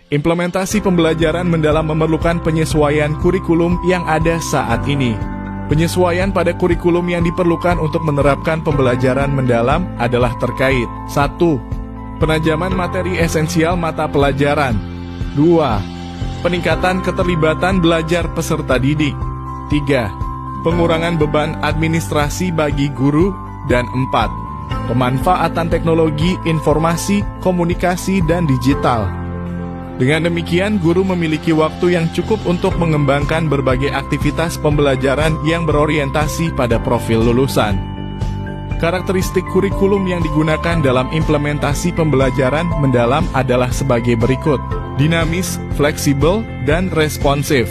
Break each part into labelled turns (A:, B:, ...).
A: Implementasi pembelajaran mendalam memerlukan penyesuaian kurikulum yang ada saat ini. Penyesuaian pada kurikulum yang diperlukan untuk menerapkan pembelajaran mendalam adalah terkait 1. Penajaman materi esensial mata pelajaran. 2. Peningkatan keterlibatan belajar peserta didik. 3. Pengurangan beban administrasi bagi guru. Dan 4. Pemanfaatan teknologi informasi, komunikasi, dan digital. Dengan demikian, guru memiliki waktu yang cukup untuk mengembangkan berbagai aktivitas pembelajaran yang berorientasi pada profil lulusan. Karakteristik kurikulum yang digunakan dalam implementasi pembelajaran mendalam adalah sebagai berikut: dinamis, fleksibel, dan responsif.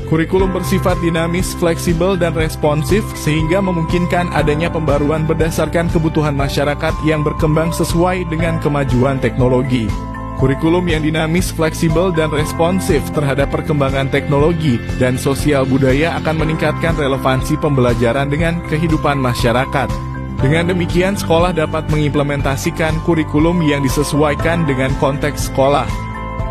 A: Kurikulum bersifat dinamis, fleksibel, dan responsif sehingga memungkinkan adanya pembaruan berdasarkan kebutuhan masyarakat yang berkembang sesuai dengan kemajuan teknologi. Kurikulum yang dinamis, fleksibel, dan responsif terhadap perkembangan teknologi dan sosial budaya akan meningkatkan relevansi pembelajaran dengan kehidupan masyarakat. Dengan demikian, sekolah dapat mengimplementasikan kurikulum yang disesuaikan dengan konteks sekolah.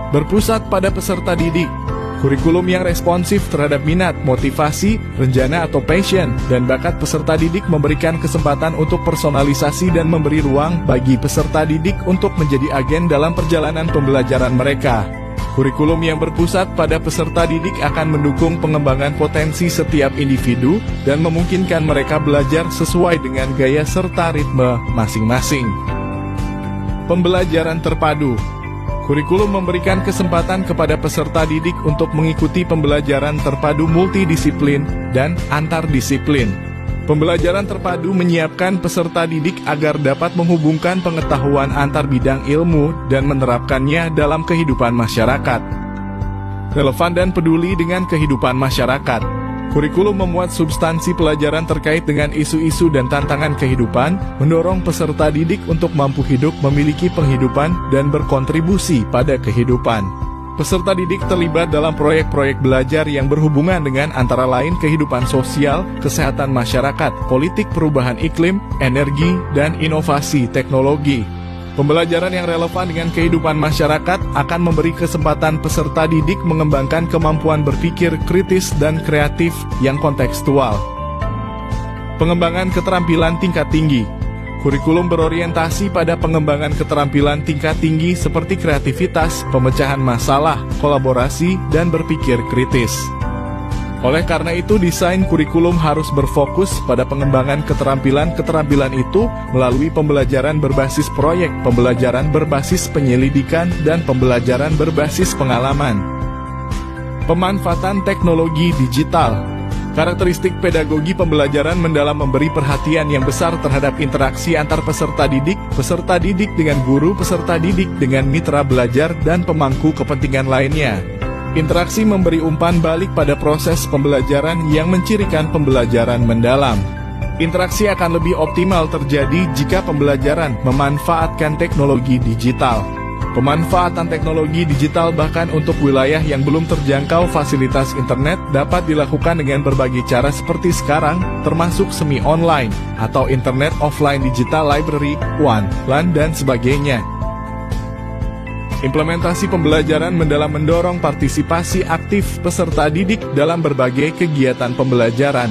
A: Berpusat pada peserta didik. Kurikulum yang responsif terhadap minat, motivasi, rencana atau passion, dan bakat peserta didik memberikan kesempatan untuk personalisasi dan memberi ruang bagi peserta didik untuk menjadi agen dalam perjalanan pembelajaran mereka. Kurikulum yang berpusat pada peserta didik akan mendukung pengembangan potensi setiap individu dan memungkinkan mereka belajar sesuai dengan gaya serta ritme masing-masing. Pembelajaran terpadu. Kurikulum memberikan kesempatan kepada peserta didik untuk mengikuti pembelajaran terpadu multidisiplin dan antardisiplin. Pembelajaran terpadu menyiapkan peserta didik agar dapat menghubungkan pengetahuan antar bidang ilmu dan menerapkannya dalam kehidupan masyarakat. Relevan dan peduli dengan kehidupan masyarakat. Kurikulum memuat substansi pelajaran terkait dengan isu-isu dan tantangan kehidupan, mendorong peserta didik untuk mampu hidup, memiliki penghidupan, dan berkontribusi pada kehidupan. Peserta didik terlibat dalam proyek-proyek belajar yang berhubungan dengan antara lain kehidupan sosial, kesehatan masyarakat, politik perubahan iklim, energi, dan inovasi teknologi. Pembelajaran yang relevan dengan kehidupan masyarakat akan memberi kesempatan peserta didik mengembangkan kemampuan berpikir kritis dan kreatif yang kontekstual. Pengembangan keterampilan tingkat tinggi. Kurikulum berorientasi pada pengembangan keterampilan tingkat tinggi seperti kreativitas, pemecahan masalah, kolaborasi, dan berpikir kritis. Oleh karena itu, desain kurikulum harus berfokus pada pengembangan keterampilan-keterampilan itu melalui pembelajaran berbasis proyek, pembelajaran berbasis penyelidikan, dan pembelajaran berbasis pengalaman. Pemanfaatan teknologi digital. Karakteristik pedagogi pembelajaran mendalam memberi perhatian yang besar terhadap interaksi antar peserta didik dengan guru, peserta didik dengan mitra belajar, dan pemangku kepentingan lainnya. Interaksi memberi umpan balik pada proses pembelajaran yang mencirikan pembelajaran mendalam. Interaksi akan lebih optimal terjadi jika pembelajaran memanfaatkan teknologi digital. Pemanfaatan teknologi digital bahkan untuk wilayah yang belum terjangkau fasilitas internet dapat dilakukan dengan berbagai cara seperti sekarang, termasuk semi-online atau internet offline digital library, WAN, LAN, dan sebagainya. Implementasi pembelajaran mendalam mendorong partisipasi aktif peserta didik dalam berbagai kegiatan pembelajaran.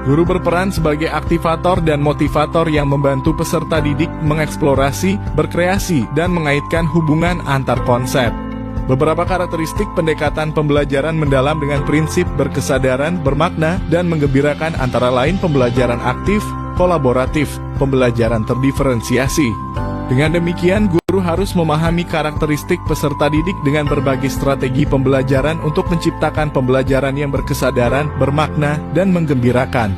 A: Guru berperan sebagai aktivator dan motivator yang membantu peserta didik mengeksplorasi, berkreasi, dan mengaitkan hubungan antar konsep. Beberapa karakteristik pendekatan pembelajaran mendalam dengan prinsip berkesadaran, bermakna, dan menggembirakan antara lain pembelajaran aktif, kolaboratif, pembelajaran terdiferensiasi. Dengan demikian, guru harus memahami karakteristik peserta didik dengan berbagai strategi pembelajaran untuk menciptakan pembelajaran yang berkesadaran, bermakna, dan menggembirakan.